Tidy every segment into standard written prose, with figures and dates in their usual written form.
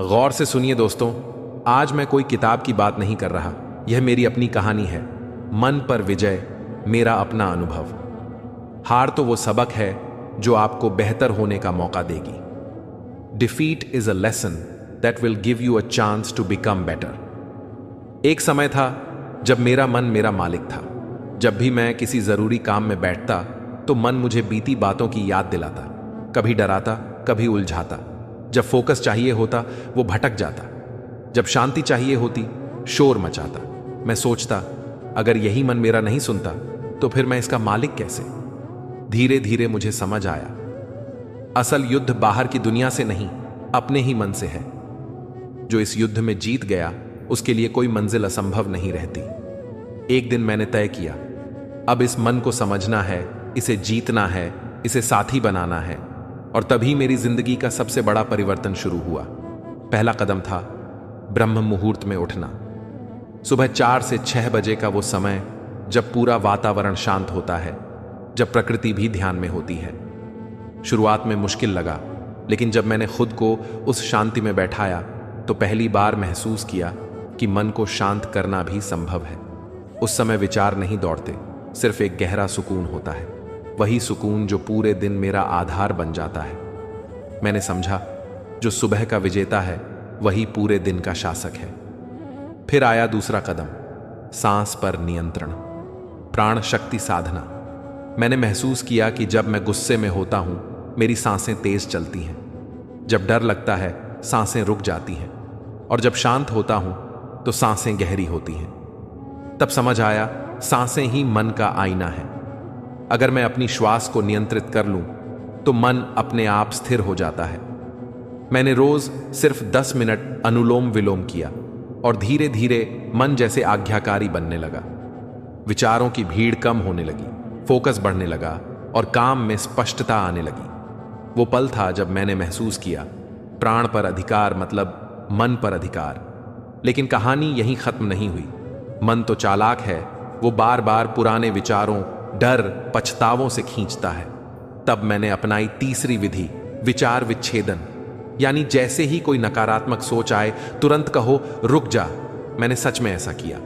गौर से सुनिए दोस्तों, आज मैं कोई किताब की बात नहीं कर रहा। यह मेरी अपनी कहानी है। मन पर विजय, मेरा अपना अनुभव। हार तो वो सबक है जो आपको बेहतर होने का मौका देगी। Defeat is a lesson that will give you a chance to become better. एक समय था जब मेरा मन मेरा मालिक था। जब भी मैं किसी जरूरी काम में बैठता तो मन मुझे बीती बातों की याद दिलाता, कभी डराता, कभी उलझाता। जब फोकस चाहिए होता वो भटक जाता, जब शांति चाहिए होती शोर मचाता। मैं सोचता, अगर यही मन मेरा नहीं सुनता तो फिर मैं इसका मालिक कैसे? धीरे धीरे मुझे समझ आया, असल युद्ध बाहर की दुनिया से नहीं, अपने ही मन से है। जो इस युद्ध में जीत गया उसके लिए कोई मंजिल असंभव नहीं रहती। एक दिन मैंने तय किया, अब इस मन को समझना है, इसे जीतना है, इसे साथी बनाना है। और तभी मेरी जिंदगी का सबसे बड़ा परिवर्तन शुरू हुआ। पहला कदम था ब्रह्म मुहूर्त में उठना। सुबह 4 से 6 बजे का वो समय जब पूरा वातावरण शांत होता है, जब प्रकृति भी ध्यान में होती है। शुरुआत में मुश्किल लगा, लेकिन जब मैंने खुद को उस शांति में बैठाया तो पहली बार महसूस किया कि मन को शांत करना भी संभव है। उस समय विचार नहीं दौड़ते, सिर्फ एक गहरा सुकून होता है। वही सुकून जो पूरे दिन मेरा आधार बन जाता है। मैंने समझा, जो सुबह का विजेता है वही पूरे दिन का शासक है। फिर आया दूसरा कदम, सांस पर नियंत्रण, प्राण शक्ति साधना। मैंने महसूस किया कि जब मैं गुस्से में होता हूं मेरी सांसें तेज चलती हैं, जब डर लगता है सांसें रुक जाती हैं, और जब शांत होता हूं तो सांसें गहरी होती हैं। तब समझ आया, सांसें ही मन का आईना है। अगर मैं अपनी श्वास को नियंत्रित कर लूं तो मन अपने आप स्थिर हो जाता है। मैंने रोज सिर्फ 10 मिनट अनुलोम विलोम किया और धीरे धीरे मन जैसे आज्ञाकारी बनने लगा। विचारों की भीड़ कम होने लगी, फोकस बढ़ने लगा और काम में स्पष्टता आने लगी। वो पल था जब मैंने महसूस किया, प्राण पर अधिकार मतलब मन पर अधिकार। लेकिन कहानी यहीं खत्म नहीं हुई। मन तो चालाक है, वो बार बार पुराने विचारों, डर, पछतावों से खींचता है। तब मैंने अपनाई तीसरी विधि, विचार विच्छेदन। यानी जैसे ही कोई नकारात्मक सोच आए तुरंत कहो, रुक जा। मैंने सच में ऐसा किया।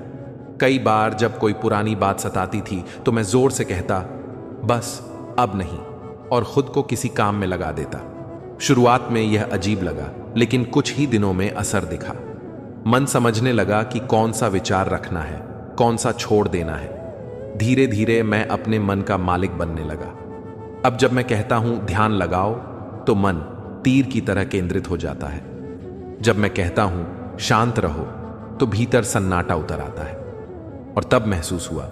कई बार जब कोई पुरानी बात सताती थी तो मैं जोर से कहता, बस अब नहीं, और खुद को किसी काम में लगा देता। शुरुआत में यह अजीब लगा, लेकिन कुछ ही दिनों में असर दिखा। मन समझने लगा कि कौन सा विचार रखना है, कौन सा छोड़ देना है। धीरे धीरे मैं अपने मन का मालिक बनने लगा। अब जब मैं कहता हूं ध्यान लगाओ तो मन तीर की तरह केंद्रित हो जाता है। जब मैं कहता हूं शांत रहो तो भीतर सन्नाटा उतर आता है। और तब महसूस हुआ,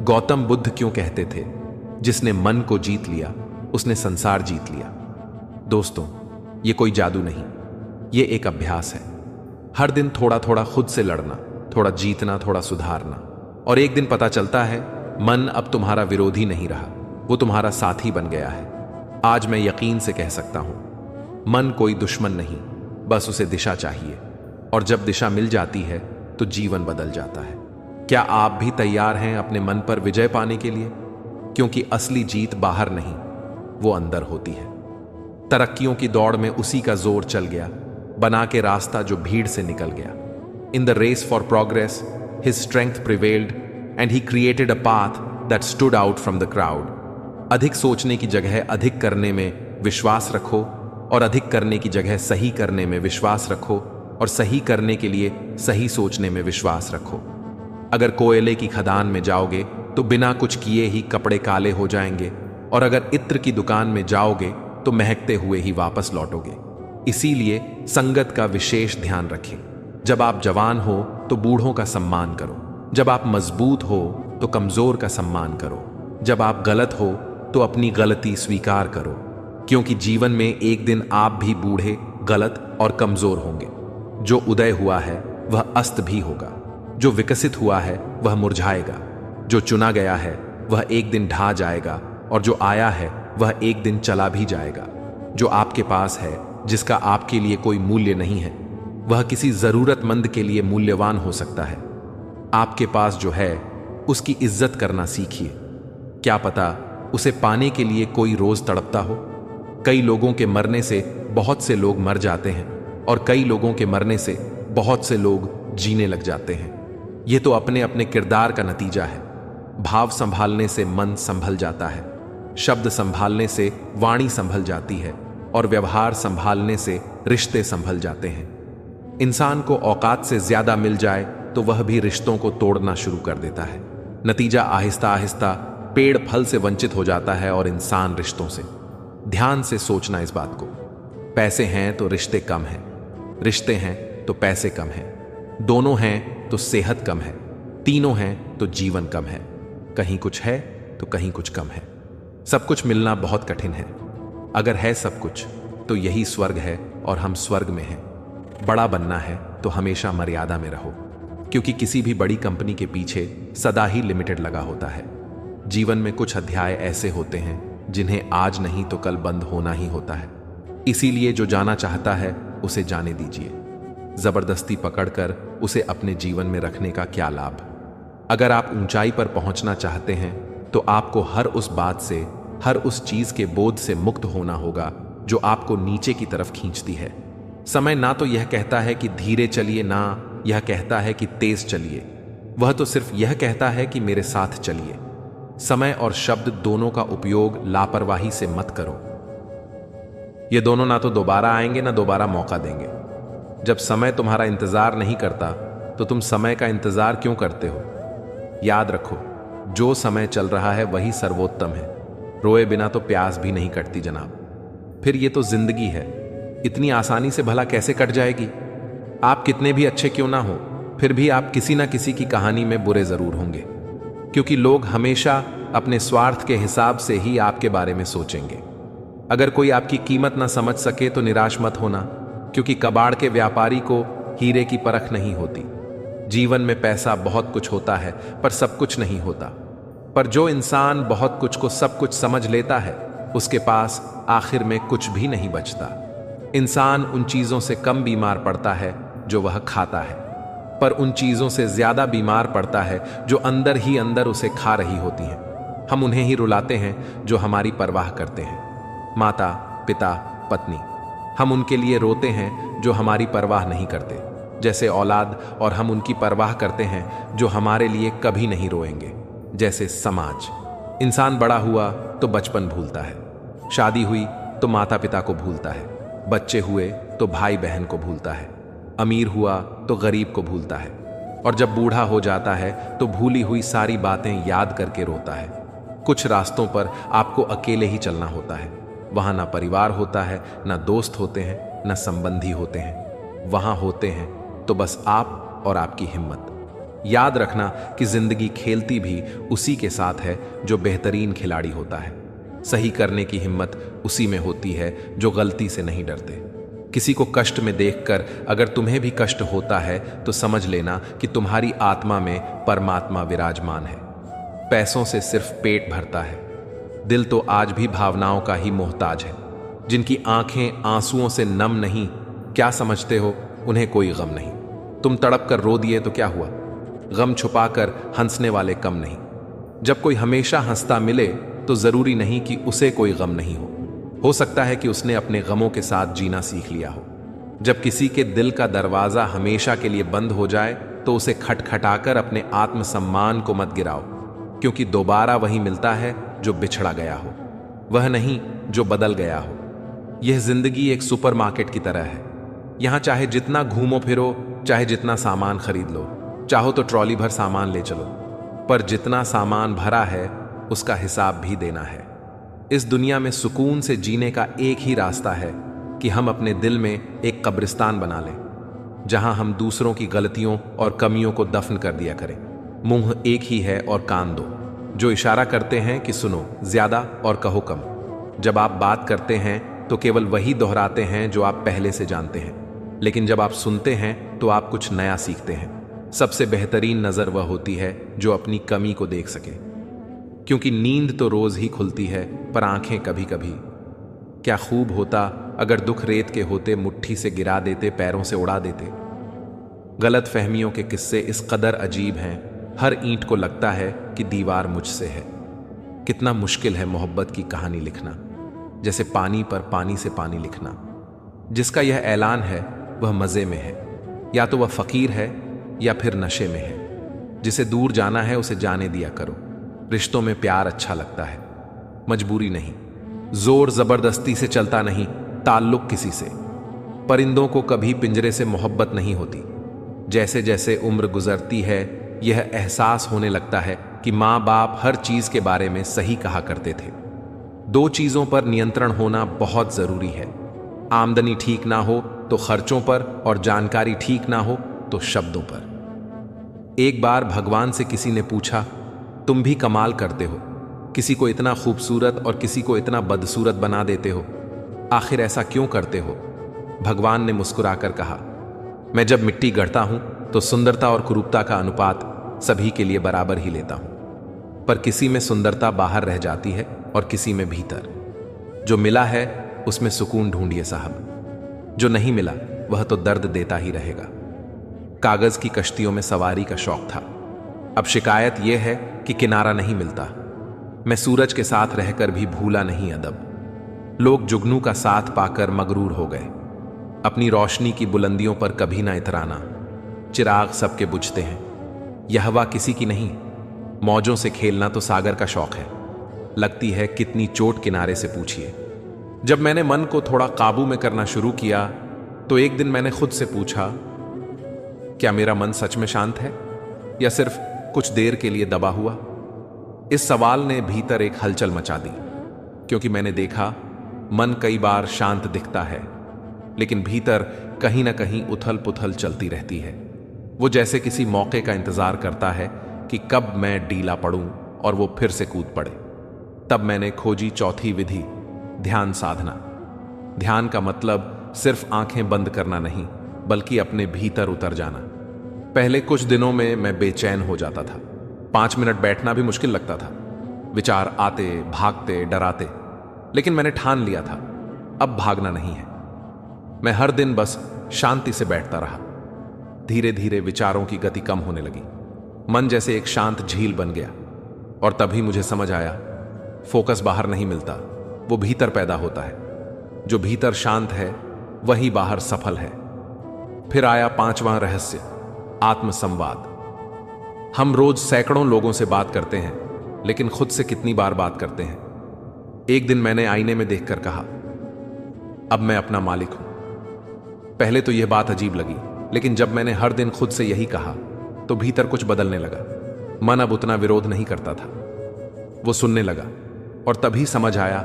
गौतम बुद्ध क्यों कहते थे, जिसने मन को जीत लिया उसने संसार जीत लिया। दोस्तों, ये कोई जादू नहीं, ये एक अभ्यास है। हर दिन थोड़ा थोड़ा खुद से लड़ना, थोड़ा जीतना, थोड़ा सुधारना, और एक दिन पता चलता है मन अब तुम्हारा विरोधी नहीं रहा, वो तुम्हारा साथी बन गया है। आज मैं यकीन से कह सकता हूं, मन कोई दुश्मन नहीं, बस उसे दिशा चाहिए। और जब दिशा मिल जाती है तो जीवन बदल जाता है। क्या आप भी तैयार हैं अपने मन पर विजय पाने के लिए? क्योंकि असली जीत बाहर नहीं, वो अंदर होती है। तरक्कियों की दौड़ में उसी का जोर चल गया, बना के रास्ता जो भीड़ से निकल गया। In the race for progress his strength prevailed and he created a path that stood out from the crowd. अधिक सोचने की जगह अधिक करने में विश्वास रखो, और अधिक करने की जगह सही करने में विश्वास रखो, और सही करने के लिए सही सोचने में विश्वास रखो। अगर कोयले की खदान में जाओगे तो बिना कुछ किए ही कपड़े काले हो जाएंगे, और अगर इत्र की दुकान में जाओगे तो महकते हुए ही वापस लौटोगे। इसीलिए संगत का विशेष ध्यान रखें। जब आप जवान हो तो बूढ़ों का सम्मान करो, जब आप मजबूत हो तो कमजोर का सम्मान करो, जब आप गलत हो तो अपनी गलती स्वीकार करो, क्योंकि जीवन में एक दिन आप भी बूढ़े, गलत और कमजोर होंगे। जो उदय हुआ है वह अस्त भी होगा, जो विकसित हुआ है वह मुरझाएगा, जो चुना गया है वह एक दिन ढा जाएगा, और जो आया है वह एक दिन चला भी जाएगा। जो आपके पास है, जिसका आपके लिए कोई मूल्य नहीं है, वह किसी जरूरतमंद के लिए मूल्यवान हो सकता है। आपके पास जो है उसकी इज्जत करना सीखिए। क्या पता उसे पाने के लिए कोई रोज तड़पता हो। कई लोगों के मरने से बहुत से लोग मर जाते हैं, और कई लोगों के मरने से बहुत से लोग जीने लग जाते हैं। ये तो अपने अपने किरदार का नतीजा है। भाव संभालने से मन संभल जाता है, शब्द संभालने से वाणी संभल जाती है, और व्यवहार संभालने से रिश्ते संभल जाते हैं। इंसान को औकात से ज्यादा मिल जाए तो वह भी रिश्तों को तोड़ना शुरू कर देता है। नतीजा आहिस्ता आहिस्ता पेड़ फल से वंचित हो जाता है और इंसान रिश्तों से। ध्यान से सोचना इस बात को। पैसे हैं तो रिश्ते कम हैं, रिश्ते हैं तो पैसे कम हैं, दोनों हैं तो सेहत कम है, तीनों हैं तो जीवन कम है, कहीं कुछ है तो कहीं कुछ कम है। सब कुछ मिलना बहुत कठिन है। अगर है सब कुछ तो यही स्वर्ग है और हम स्वर्ग में हैं। बड़ा बनना है तो हमेशा मर्यादा में रहो, क्योंकि किसी भी बड़ी कंपनी के पीछे सदा ही लिमिटेड लगा होता है। जीवन में कुछ अध्याय ऐसे होते हैं जिन्हें आज नहीं तो कल बंद होना ही होता है। इसीलिए जो जाना चाहता है उसे जाने दीजिए। जबरदस्ती पकड़कर उसे अपने जीवन में रखने का क्या लाभ। अगर आप ऊंचाई पर पहुंचना चाहते हैं तो आपको हर उस बात से, हर उस चीज के बोझ से मुक्त होना होगा जो आपको नीचे की तरफ खींचती है। समय ना तो यह कहता है कि धीरे चलिए, ना यह कहता है कि तेज चलिए। वह तो सिर्फ यह कहता है कि मेरे साथ चलिए। समय और शब्द दोनों का उपयोग लापरवाही से मत करो। ये दोनों ना तो दोबारा आएंगे ना दोबारा मौका देंगे। जब समय तुम्हारा इंतजार नहीं करता तो तुम समय का इंतजार क्यों करते हो? याद रखो, जो समय चल रहा है वही सर्वोत्तम है। रोए बिना तो प्यास भी नहीं कटती जनाब। फिर ये तो जिंदगी है, इतनी आसानी से भला कैसे कट जाएगी? आप कितने भी अच्छे क्यों ना हो, फिर भी आप किसी ना किसी की कहानी में बुरे जरूर होंगे, क्योंकि लोग हमेशा अपने स्वार्थ के हिसाब से ही आपके बारे में सोचेंगे। अगर कोई आपकी कीमत ना समझ सके तो निराश मत होना, क्योंकि कबाड़ के व्यापारी को हीरे की परख नहीं होती। जीवन में पैसा बहुत कुछ होता है पर सब कुछ नहीं होता। पर जो इंसान बहुत कुछ को सब कुछ समझ लेता है उसके पास आखिर में कुछ भी नहीं बचता। इंसान उन चीजों से कम बीमार पड़ता है जो वह खाता है, पर उन चीजों से ज्यादा बीमार पड़ता है जो अंदर ही अंदर उसे खा रही होती हैं। हम उन्हें ही रुलाते हैं जो हमारी परवाह करते हैं। माता, पिता, पत्नी, हम उनके लिए रोते हैं जो हमारी परवाह नहीं करते, जैसे औलाद, और हम उनकी परवाह करते हैं जो हमारे लिए कभी नहीं रोएंगे, जैसे समाज। इंसान बड़ा हुआ तो बचपन भूलता है, शादी हुई तो माता पिता को भूलता है, बच्चे हुए तो भाई बहन को भूलता है, अमीर हुआ तो गरीब को भूलता है, और जब बूढ़ा हो जाता है तो भूली हुई सारी बातें याद करके रोता है। कुछ रास्तों पर आपको अकेले ही चलना होता है। वहां ना परिवार होता है, ना दोस्त होते हैं, ना संबंधी होते हैं। वहां होते हैं तो बस आप और आपकी हिम्मत। याद रखना कि जिंदगी खेलती भी उसी के साथ है जो बेहतरीन खिलाड़ी होता है। सही करने की हिम्मत उसी में होती है जो गलती से नहीं डरते। किसी को कष्ट में देखकर अगर तुम्हें भी कष्ट होता है तो समझ लेना कि तुम्हारी आत्मा में परमात्मा विराजमान है। पैसों से सिर्फ पेट भरता है, दिल तो आज भी भावनाओं का ही मोहताज है। जिनकी आंखें आंसुओं से नम नहीं, क्या समझते हो उन्हें कोई गम नहीं। तुम तड़प कर रो दिए तो क्या हुआ? गम छुपाकर हंसने वाले कम नहीं। जब कोई हमेशा हंसता मिले तो जरूरी नहीं कि उसे कोई गम नहीं हो सकता है कि उसने अपने गमों के साथ जीना सीख लिया हो। जब किसी के दिल का दरवाजा हमेशा के लिए बंद हो जाए तो उसे खटखटाकर अपने आत्मसम्मान को मत गिराओ, क्योंकि दोबारा वही मिलता है जो बिछड़ा गया हो, वह नहीं जो बदल गया हो। यह जिंदगी एक सुपरमार्केट की तरह है। यहां चाहे जितना घूमो फिरो, चाहे जितना सामान खरीद लो, चाहो तो ट्रॉली भर सामान ले चलो, पर जितना सामान भरा है उसका हिसाब भी देना है। इस दुनिया में सुकून से जीने का एक ही रास्ता है कि हम अपने दिल में एक कब्रिस्तान बना लें, जहां हम दूसरों की गलतियों और कमियों को दफन कर दिया करें। मुंह एक ही है और कान दो, जो इशारा करते हैं कि सुनो ज्यादा और कहो कम। जब आप बात करते हैं तो केवल वही दोहराते हैं जो आप पहले से जानते हैं, लेकिन जब आप सुनते हैं तो आप कुछ नया सीखते हैं। सबसे बेहतरीन नजर वह होती है जो अपनी कमी को देख सके, क्योंकि नींद तो रोज ही खुलती है पर आंखें कभी कभी। क्या खूब होता अगर दुख रेत के होते, मुट्ठी से गिरा देते, पैरों से उड़ा देते। गलत फहमियों के किस्से इस कदर अजीब हैं, हर ईंट को लगता है कि दीवार मुझसे है। कितना मुश्किल है मोहब्बत की कहानी लिखना, जैसे पानी पर पानी से पानी लिखना। जिसका यह ऐलान है वह मज़े में है, या तो वह फ़कीर है या फिर नशे में है। जिसे दूर जाना है उसे जाने दिया करो। रिश्तों में प्यार अच्छा लगता है, मजबूरी नहीं। जोर ज़बरदस्ती से चलता नहीं ताल्लुक किसी से। परिंदों को कभी पिंजरे से मोहब्बत नहीं होती। जैसे जैसे उम्र गुजरती है यह एहसास होने लगता है कि माँ बाप हर चीज़ के बारे में सही कहा करते थे। दो चीज़ों पर नियंत्रण होना बहुत ज़रूरी है। आमदनी ठीक ना हो तो खर्चों पर, और जानकारी ठीक ना हो तो शब्दों पर। एक बार भगवान से किसी ने पूछा, तुम भी कमाल करते हो, किसी को इतना खूबसूरत और किसी को इतना बदसूरत बना देते हो, आखिर ऐसा क्यों करते हो? भगवान ने मुस्कुराकर कहा, मैं जब मिट्टी गढ़ता हूं तो सुंदरता और कुरूपता का अनुपात सभी के लिए बराबर ही लेता हूं, पर किसी में सुंदरता बाहर रह जाती है और किसी में भीतर। जो मिला है उसमें सुकून ढूंढिए साहब, जो नहीं मिला वह तो दर्द देता ही रहेगा। कागज की कश्तियों में सवारी का शौक था, अब शिकायत यह है कि किनारा नहीं मिलता। मैं सूरज के साथ रहकर भी भूला नहीं अदब। लोग जुगनू का साथ पाकर मगरूर हो गए। अपनी रोशनी की बुलंदियों पर कभी ना इतराना। चिराग सबके बुझते हैं, यह हवा किसी की नहीं। मौजों से खेलना तो सागर का शौक है, लगती है कितनी चोट किनारे से पूछिए। जब मैंने मन को थोड़ा काबू में करना शुरू किया तो एक दिन मैंने खुद से पूछा, क्या मेरा मन सच में शांत है या सिर्फ कुछ देर के लिए दबा हुआ? इस सवाल ने भीतर एक हलचल मचा दी, क्योंकि मैंने देखा मन कई बार शांत दिखता है लेकिन भीतर कहीं ना कहीं उथल पुथल चलती रहती है। वो जैसे किसी मौके का इंतजार करता है कि कब मैं डीला पड़ूं और वो फिर से कूद पड़े। तब मैंने खोजी चौथी विधि, ध्यान साधना। ध्यान का मतलब सिर्फ आंखें बंद करना नहीं, बल्कि अपने भीतर उतर जाना। पहले कुछ दिनों में मैं बेचैन हो जाता था। 5 मिनट बैठना भी मुश्किल लगता था। विचार आते, भागते, डराते। लेकिन मैंने ठान लिया था, अब भागना नहीं है। मैं हर दिन बस शांति से बैठता रहा। धीरे धीरे विचारों की गति कम होने लगी। मन जैसे एक शांत झील बन गया। और तभी मुझे समझ आया, फोकस बाहर नहीं मिलता, वो भीतर पैदा होता है। जो भीतर शांत है वही बाहर सफल है। फिर आया 5वां रहस्य, आत्मसंवाद। हम रोज सैकड़ों लोगों से बात करते हैं, लेकिन खुद से कितनी बार बात करते हैं? एक दिन मैंने आईने में देखकर कहा, अब मैं अपना मालिक हूं। पहले तो यह बात अजीब लगी, लेकिन जब मैंने हर दिन खुद से यही कहा तो भीतर कुछ बदलने लगा। मन अब उतना विरोध नहीं करता था, वो सुनने लगा। और तभी समझ आया,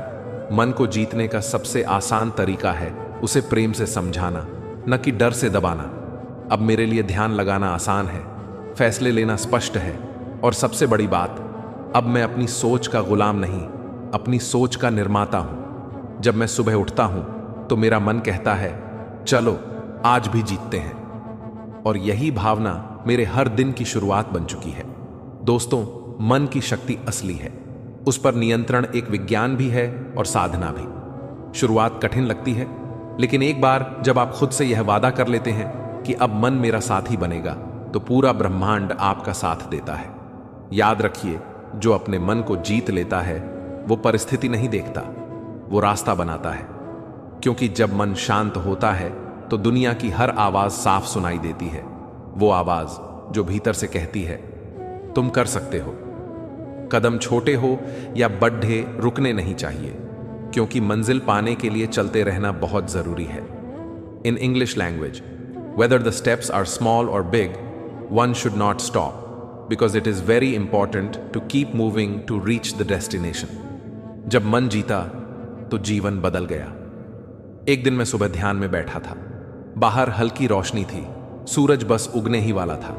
मन को जीतने का सबसे आसान तरीका है उसे प्रेम से समझाना, न कि डर से दबाना। अब मेरे लिए ध्यान लगाना आसान है, फैसले लेना स्पष्ट है, और सबसे बड़ी बात, अब मैं अपनी सोच का गुलाम नहीं, अपनी सोच का निर्माता हूं। जब मैं सुबह उठता हूं तो मेरा मन कहता है, चलो आज भी जीतते हैं। और यही भावना मेरे हर दिन की शुरुआत बन चुकी है। दोस्तों, मन की शक्ति असली है। उस पर नियंत्रण एक विज्ञान भी है और साधना भी। शुरुआत कठिन लगती है, लेकिन एक बार जब आप खुद से यह वादा कर लेते हैं कि अब मन मेरा साथी बनेगा, तो पूरा ब्रह्मांड आपका साथ देता है। याद रखिए, जो अपने मन को जीत लेता है वो परिस्थिति नहीं देखता, वो रास्ता बनाता है। क्योंकि जब मन शांत होता है तो दुनिया की हर आवाज साफ सुनाई देती है। वो आवाज जो भीतर से कहती है, तुम कर सकते हो। कदम छोटे हो या बड़े, रुकने नहीं चाहिए, क्योंकि मंजिल पाने के लिए चलते रहना बहुत जरूरी है। In English language, whether the steps are small or big, one should not stop, because it is very important to keep moving to reach the destination. जब मन जीता तो जीवन बदल गया। एक दिन मैं सुबह ध्यान में बैठा था। बाहर हल्की रोशनी थी, सूरज बस उगने ही वाला था।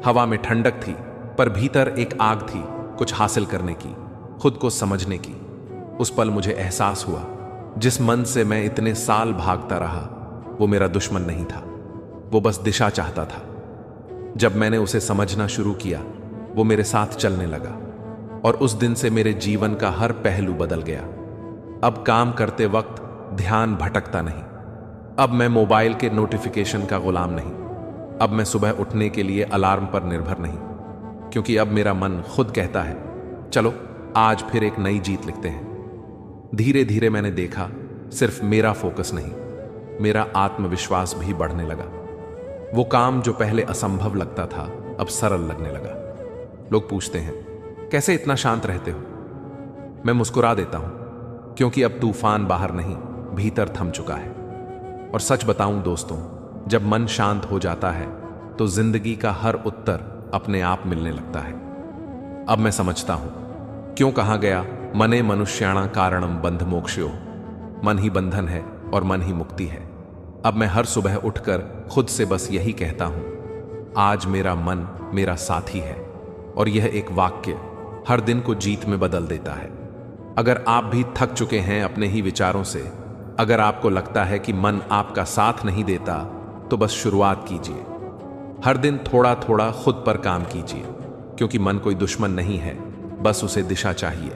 हवा में ठंडक थी, पर भीतर एक आग थी, कुछ हासिल करने की, खुद को समझने की। उस पल मुझे एहसास हुआ, जिस मन से मैं इतने साल भागता रहा, वो मेरा दुश्मन नहीं था, वो बस दिशा चाहता था। जब मैंने उसे समझना शुरू किया, वो मेरे साथ चलने लगा, और उस दिन से मेरे जीवन का हर पहलू बदल गया। अब काम करते वक्त ध्यान भटकता नहीं। अब मैं मोबाइल के नोटिफिकेशन का गुलाम नहीं। अब मैं सुबह उठने के लिए अलार्म पर निर्भर नहीं, क्योंकि अब मेरा मन खुद कहता है, चलो आज फिर एक नई जीत लिखते हैं। धीरे धीरे मैंने देखा, सिर्फ मेरा फोकस नहीं, मेरा आत्मविश्वास भी बढ़ने लगा। वो काम जो पहले असंभव लगता था अब सरल लगने लगा। लोग पूछते हैं, कैसे इतना शांत रहते हो? मैं मुस्कुरा देता हूं, क्योंकि अब तूफान बाहर नहीं, भीतर थम चुका है। और सच बताऊं दोस्तों, जब मन शांत हो जाता है तो जिंदगी का हर उत्तर अपने आप मिलने लगता है। अब मैं समझता हूं क्यों कहा गया, मने मनुष्याणा कारणम बंध मोक्षयो। मन ही बंधन है और मन ही मुक्ति है। अब मैं हर सुबह उठकर खुद से बस यही कहता हूं, आज मेरा मन मेरा साथी है। और यह एक वाक्य हर दिन को जीत में बदल देता है। अगर आप भी थक चुके हैं अपने ही विचारों से, अगर आपको लगता है कि मन आपका साथ नहीं देता, तो बस शुरुआत कीजिए। हर दिन थोड़ा थोड़ा खुद पर काम कीजिए, क्योंकि मन कोई दुश्मन नहीं है, बस उसे दिशा चाहिए।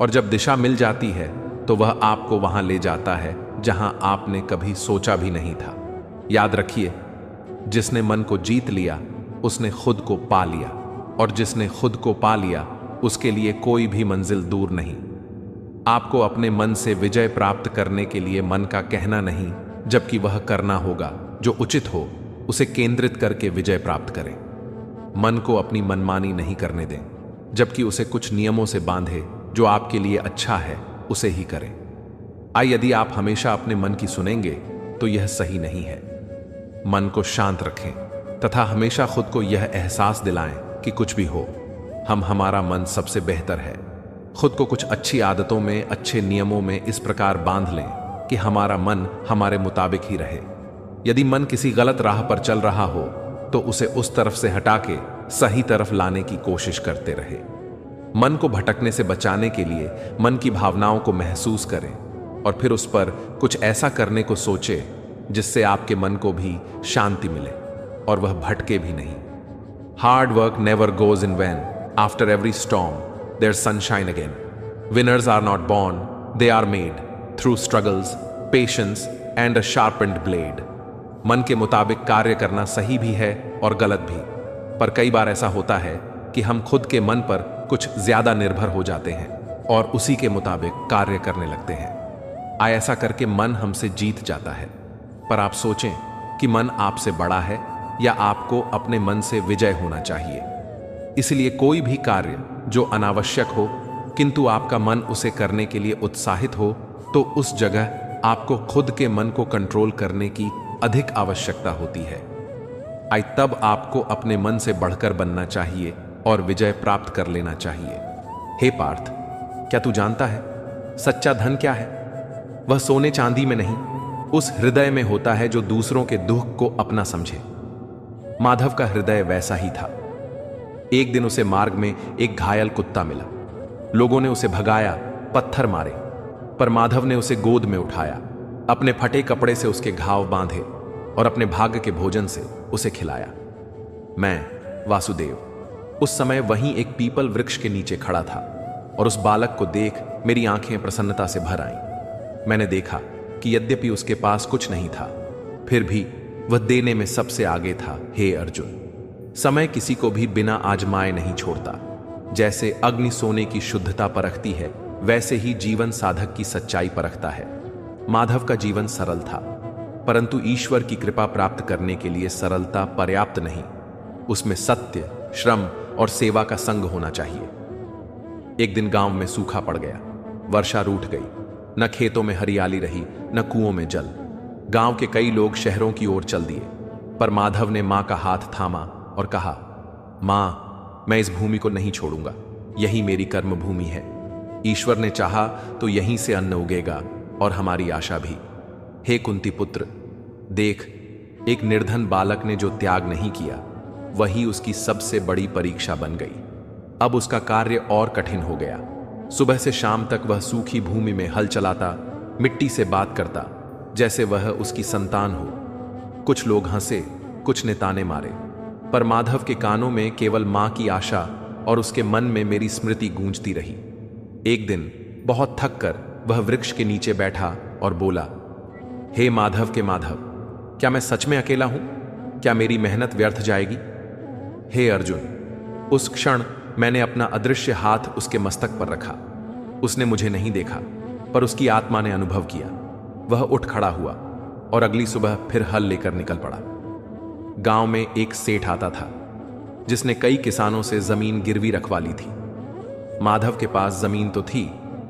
और जब दिशा मिल जाती है तो वह आपको वहां ले जाता है जहां आपने कभी सोचा भी नहीं था। याद रखिए, जिसने मन को जीत लिया उसने खुद को पा लिया, और जिसने खुद को पा लिया उसके लिए कोई भी मंजिल दूर नहीं। आपको अपने मन से विजय प्राप्त करने के लिए मन का कहना नहीं, जबकि वह करना होगा जो उचित हो, उसे केंद्रित करके विजय प्राप्त करें। मन को अपनी मनमानी नहीं करने दें, जबकि उसे कुछ नियमों से बांधे। जो आपके लिए अच्छा है उसे ही करें। यदि आप हमेशा अपने मन की सुनेंगे तो यह सही नहीं है। मन को शांत रखें तथा हमेशा खुद को यह एहसास दिलाएं कि कुछ भी हो, हमारा मन सबसे बेहतर है। खुद को कुछ अच्छी आदतों में, अच्छे नियमों में इस प्रकार बांध लें कि हमारा मन हमारे मुताबिक ही रहे। यदि मन किसी गलत राह पर चल रहा हो तो उसे उस तरफ से हटा के सही तरफ लाने की कोशिश करते रहे। मन को भटकने से बचाने के लिए मन की भावनाओं को महसूस करें और फिर उस पर कुछ ऐसा करने को सोचें जिससे आपके मन को भी शांति मिले और वह भटके भी नहीं। Hard work never goes in vain, after every storm there sunshine again. Winners are not born, they are made through struggles, patience and a sharpened blade. मन के मुताबिक कार्य करना सही भी है और गलत भी, पर कई बार ऐसा होता है कि हम खुद के मन पर कुछ ज्यादा निर्भर हो जाते हैं और उसी के मुताबिक कार्य करने लगते हैं। ऐसा करके मन हमसे जीत जाता है। पर आप सोचें कि मन आपसे बड़ा है या आपको अपने मन से विजय होना चाहिए। इसलिए कोई भी कार्य जो अनावश्यक हो किंतु आपका मन उसे करने के लिए उत्साहित हो, तो उस जगह आपको खुद के मन को कंट्रोल करने की अधिक आवश्यकता होती है। तब आपको अपने मन से बढ़कर बनना चाहिए और विजय प्राप्त कर लेना चाहिए। हे पार्थ, क्या तू जानता है सच्चा धन क्या है? वह सोने चांदी में नहीं, उस हृदय में होता है जो दूसरों के दुख को अपना समझे। माधव का हृदय वैसा ही था। एक दिन उसे मार्ग में एक घायल कुत्ता मिला। लोगों ने उसे भगाया, पत्थर मारे, पर माधव ने उसे गोद में उठाया, अपने फटे कपड़े से उसके घाव बांधे और अपने भाग्य के भोजन से उसे खिलाया। मैं वासुदेव उस समय वहीं एक पीपल वृक्ष के नीचे खड़ा था और उस बालक को देख मेरी आंखें प्रसन्नता से भर आईं। मैंने देखा कि यद्यपि उसके पास कुछ नहीं था, फिर भी वह देने में सबसे आगे था। हे अर्जुन, समय किसी को भी बिना आजमाए नहीं छोड़ता। जैसे अग्नि सोने की शुद्धता परखती है, वैसे ही जीवन साधक की सच्चाई परखता है। माधव का जीवन सरल था, परंतु ईश्वर की कृपा प्राप्त करने के लिए सरलता पर्याप्त नहीं, उसमें सत्य, श्रम और सेवा का संग होना चाहिए। एक दिन गांव में सूखा पड़ गया, वर्षा रूठ गई, न खेतों में हरियाली रही, न कुओं में जल। गांव के कई लोग शहरों की ओर चल दिए, पर माधव ने मां का हाथ थामा और कहा, मां, मैं इस भूमि को नहीं छोड़ूंगा, यही मेरी कर्म भूमि है। ईश्वर ने चाहा तो यहीं से अन्न उगेगा और हमारी आशा भी। हे कुंती पुत्र, देख, एक निर्धन बालक ने जो त्याग नहीं किया, वही उसकी सबसे बड़ी परीक्षा बन गई। अब उसका कार्य और कठिन हो गया। सुबह से शाम तक वह सूखी भूमि में हल चलाता, मिट्टी से बात करता जैसे वह उसकी संतान हो। कुछ लोग हंसे, कुछ ने ताने मारे, पर माधव के कानों में केवल मां की आशा और उसके मन में मेरी स्मृति गूंजती रही। एक दिन बहुत थक कर वह वृक्ष के नीचे बैठा और बोला, हे माधव के माधव, क्या मैं सच में अकेला हूं? क्या मेरी मेहनत व्यर्थ जाएगी? हे अर्जुन, उस क्षण मैंने अपना अदृश्य हाथ उसके मस्तक पर रखा। उसने मुझे नहीं देखा, पर उसकी आत्मा ने अनुभव किया। वह उठ खड़ा हुआ, और अगली सुबह फिर हल लेकर निकल पड़ा। गांव में एक सेठ आता था जिसने कई किसानों से जमीन गिरवी रखवा ली थी। माधव के पास जमीन तो थी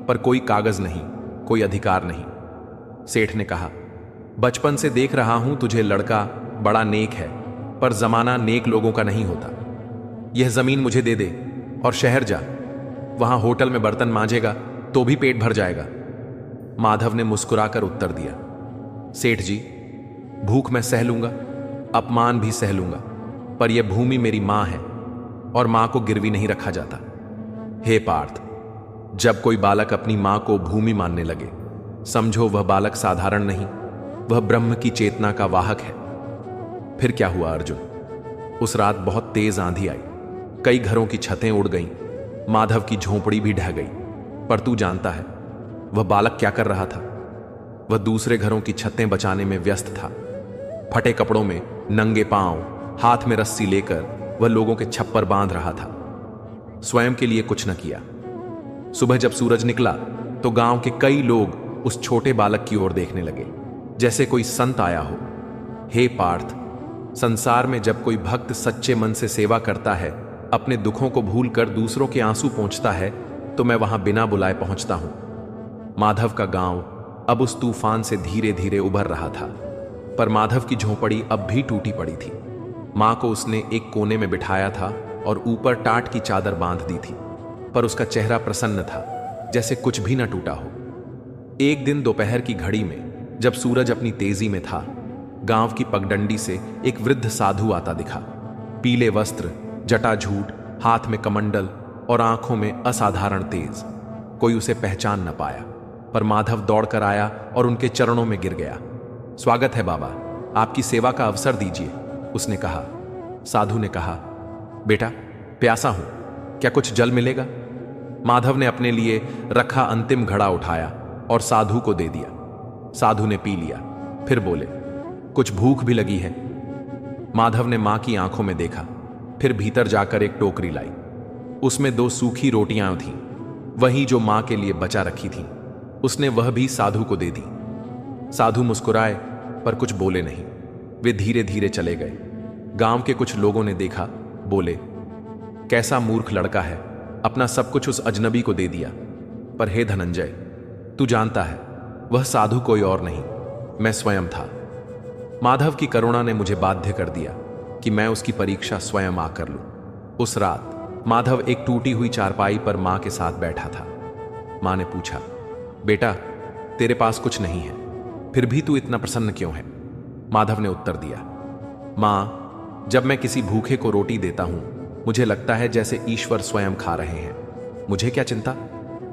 पर कोई कागज नहीं, कोई अधिकार नहीं। सेठ ने कहा, बचपन से देख रहा हूं तुझे लड़का बड़ा नेक है, पर जमाना नेक लोगों का नहीं होता। यह जमीन मुझे दे दे और शहर जा, वहां होटल में बर्तन मांजेगा तो भी पेट भर जाएगा। माधव ने मुस्कुराकर उत्तर दिया, सेठ जी, भूख मैं सह लूंगा, अपमान भी सह लूंगा, पर यह भूमि मेरी मां है और मां को गिरवी नहीं रखा जाता। हे पार्थ, जब कोई बालक अपनी मां को भूमि मानने लगे, समझो वह बालक साधारण नहीं, वह ब्रह्म की चेतना का वाहक है। फिर क्या हुआ अर्जुन? उस रात बहुत तेज आंधी आई, कई घरों की छतें उड़ गईं, माधव की झोंपड़ी भी ढह गई। पर तू जानता है वह बालक क्या कर रहा था? वह दूसरे घरों की छतें बचाने में व्यस्त था। फटे कपड़ों में, नंगे पांव, हाथ में रस्सी लेकर वह लोगों के छप्पर बांध रहा था। स्वयं के लिए कुछ न किया। सुबह जब सूरज निकला तो गांव के कई लोग उस छोटे बालक की ओर देखने लगे, जैसे कोई संत आया हो। हे पार्थ, संसार में जब कोई भक्त सच्चे मन से सेवा करता है, अपने दुखों को भूलकर दूसरों के आंसू पोंछता है, तो मैं वहां बिना बुलाए पहुंचता हूं। माधव का गांव अब उस तूफान से धीरे धीरे उभर रहा था, पर माधव की झोंपड़ी अब भी टूटी पड़ी थी। मां को उसने एक कोने में बिठाया था और ऊपर टाट की चादर बांध दी थी, पर उसका चेहरा प्रसन्न था, जैसे कुछ भी न टूटा हो। एक दिन दोपहर की घड़ी में जब सूरज अपनी तेजी में था, गांव की पगडंडी से एक वृद्ध साधु आता दिखा। पीले वस्त्र, जटाझूट, हाथ में कमंडल और आंखों में असाधारण तेज। कोई उसे पहचान न पाया, पर माधव दौड़कर आया और उनके चरणों में गिर गया। स्वागत है बाबा, आपकी सेवा का अवसर दीजिए, उसने कहा। साधु ने कहा, बेटा प्यासा हूं, क्या कुछ जल मिलेगा? माधव ने अपने लिए रखा अंतिम घड़ा उठाया और साधु को दे दिया। साधु ने पी लिया, फिर बोले, कुछ भूख भी लगी है? माधव ने मां की आंखों में देखा, फिर भीतर जाकर एक टोकरी लाई। उसमें 2 सूखी रोटियां थीं, वही जो मां के लिए बचा रखी थीं। उसने वह भी साधु को दे दी। साधु मुस्कुराए पर कुछ बोले नहीं। वे धीरे धीरे चले गए। गांव के कुछ लोगों ने देखा, बोले, कैसा मूर्ख लड़का है, अपना सब कुछ उस अजनबी को दे दिया। पर हे धनंजय, तू जानता है वह साधु कोई और नहीं, मैं स्वयं था। माधव की करुणा ने मुझे बाध्य कर दिया कि मैं उसकी परीक्षा स्वयं आकर लूं। उस रात माधव एक टूटी हुई चारपाई पर मां के साथ बैठा था। मां ने पूछा, बेटा तेरे पास कुछ नहीं है, फिर भी तू इतना प्रसन्न क्यों है? माधव ने उत्तर दिया, मां, जब मैं किसी भूखे को रोटी देता हूं, मुझे लगता है जैसे ईश्वर स्वयं खा रहे हैं। मुझे क्या चिंता?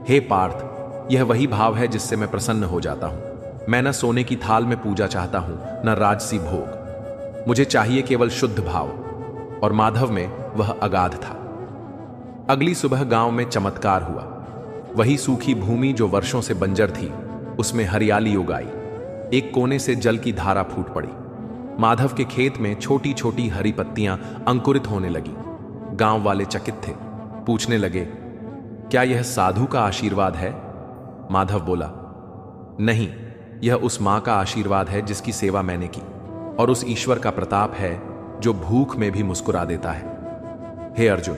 हे पार्थ, यह वही भाव है जिससे मैं प्रसन्न हो जाता हूं। मैं न सोने की थाल में पूजा चाहता हूं, न राजसी भोग। मुझे चाहिए केवल शुद्ध भाव, और माधव में वह अगाध था। अगली सुबह गांव में चमत्कार हुआ। वही सूखी भूमि जो वर्षों से बंजर थी, उसमें हरियाली उग आई। एक कोने से जल की धारा फूट पड़ी। माधव के खेत में छोटी छोटी हरी पत्तियां अंकुरित होने लगी। गांव वाले चकित थे, पूछने लगे, क्या यह साधु का आशीर्वाद है? माधव बोला, नहीं, यह उस मां का आशीर्वाद है जिसकी सेवा मैंने की, और उस ईश्वर का प्रताप है जो भूख में भी मुस्कुरा देता है। हे अर्जुन,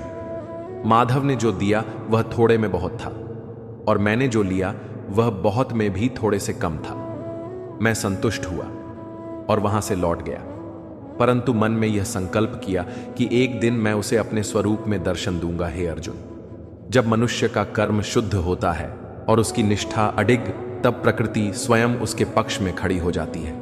माधव ने जो दिया वह थोड़े में बहुत था, और मैंने जो लिया वह बहुत में भी थोड़े से कम था। मैं संतुष्ट हुआ और वहां से लौट गया, परंतु मन में यह संकल्प किया कि एक दिन मैं उसे अपने स्वरूप में दर्शन दूंगा। हे अर्जुन, जब मनुष्य का कर्म शुद्ध होता है और उसकी निष्ठा अडिग, तब प्रकृति स्वयं उसके पक्ष में खड़ी हो जाती है।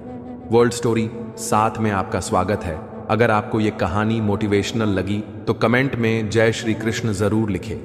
वर्ल्ड स्टोरी 7 में आपका स्वागत है। अगर आपको यह कहानी मोटिवेशनल लगी तो कमेंट में जय श्री कृष्ण जरूर लिखें।